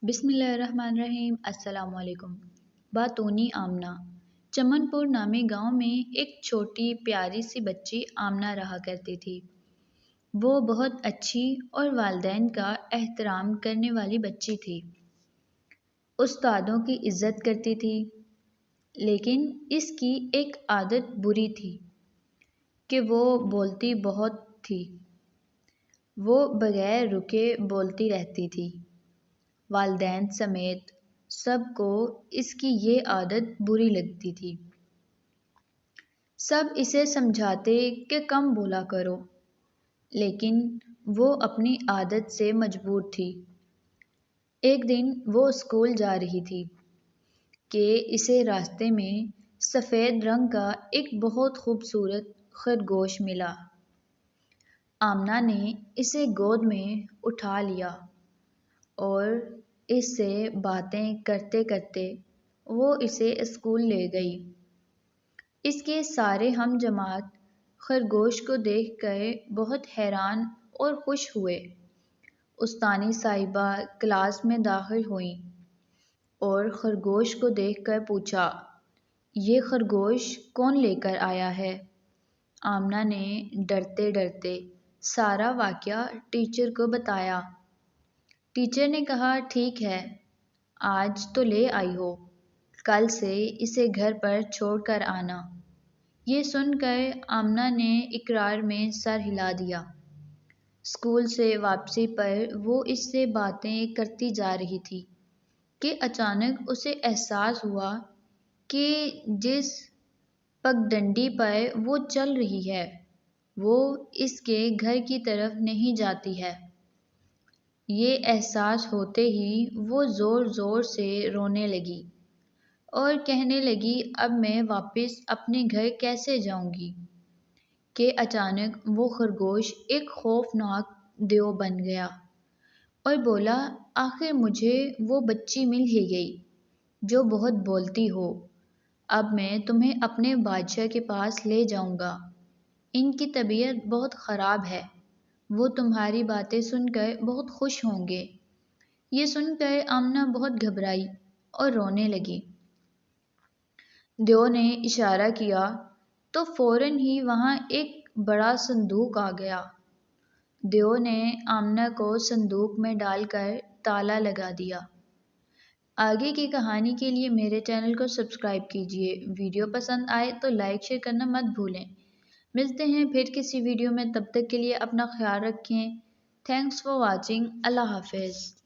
بسم اللہ الرحمن الرحیم۔ السلام علیکم۔ باتونی آمنہ۔ چمن پور نامی گاؤں میں ایک چھوٹی پیاری سی بچی آمنہ رہا کرتی تھی۔ وہ بہت اچھی اور والدین کا احترام کرنے والی بچی تھی۔ استادوں کی عزت کرتی تھی، لیکن اس کی ایک عادت بری تھی کہ وہ بولتی بہت تھی۔ وہ بغیر رکے بولتی رہتی تھی۔ والدین سمیت سب کو اس کی یہ عادت بری لگتی تھی۔ سب اسے سمجھاتے کہ کم بولا کرو، لیکن وہ اپنی عادت سے مجبور تھی۔ ایک دن وہ اسکول جا رہی تھی کہ اسے راستے میں سفید رنگ کا ایک بہت خوبصورت خرگوش ملا۔ آمنہ نے اسے گود میں اٹھا لیا اور اس سے باتیں کرتے کرتے وہ اسے اسکول لے گئی۔ اس کے سارے ہم جماعت خرگوش کو دیکھ کر بہت حیران اور خوش ہوئے۔ استانی صاحبہ کلاس میں داخل ہوئیں اور خرگوش کو دیکھ کر پوچھا، یہ خرگوش کون لے کر آیا ہے؟ آمنہ نے ڈرتے ڈرتے سارا واقعہ ٹیچر کو بتایا۔ ٹیچر نے کہا، ٹھیک ہے، آج تو لے آئی ہو، کل سے اسے گھر پر چھوڑ کر آنا۔ یہ سن کر آمنہ نے اقرار میں سر ہلا دیا۔ اسکول سے واپسی پر وہ اس سے باتیں کرتی جا رہی تھی کہ اچانک اسے احساس ہوا کہ جس پگڈنڈی پر وہ چل رہی ہے وہ اس کے گھر کی طرف نہیں جاتی ہے۔ یہ احساس ہوتے ہی وہ زور زور سے رونے لگی اور کہنے لگی، اب میں واپس اپنے گھر کیسے جاؤں گی؟ کہ اچانک وہ خرگوش ایک خوفناک دیو بن گیا اور بولا، آخر مجھے وہ بچی مل ہی گئی جو بہت بولتی ہو۔ اب میں تمہیں اپنے بادشاہ کے پاس لے جاؤں گا۔ ان کی طبیعت بہت خراب ہے، وہ تمہاری باتیں سن کر بہت خوش ہوں گے۔ یہ سن کر آمنہ بہت گھبرائی اور رونے لگی۔ دیو نے اشارہ کیا تو فوراً ہی وہاں ایک بڑا صندوق آ گیا۔ دیو نے آمنہ کو صندوق میں ڈال کر تالا لگا دیا۔ آگے کی کہانی کے لیے میرے چینل کو سبسکرائب کیجیے۔ ویڈیو پسند آئے تو لائک شیئر کرنا مت بھولیں۔ ملتے ہیں پھر کسی ویڈیو میں، تب تک کے لیے اپنا خیال رکھیں۔ Thanks for watching. اللہ حافظ۔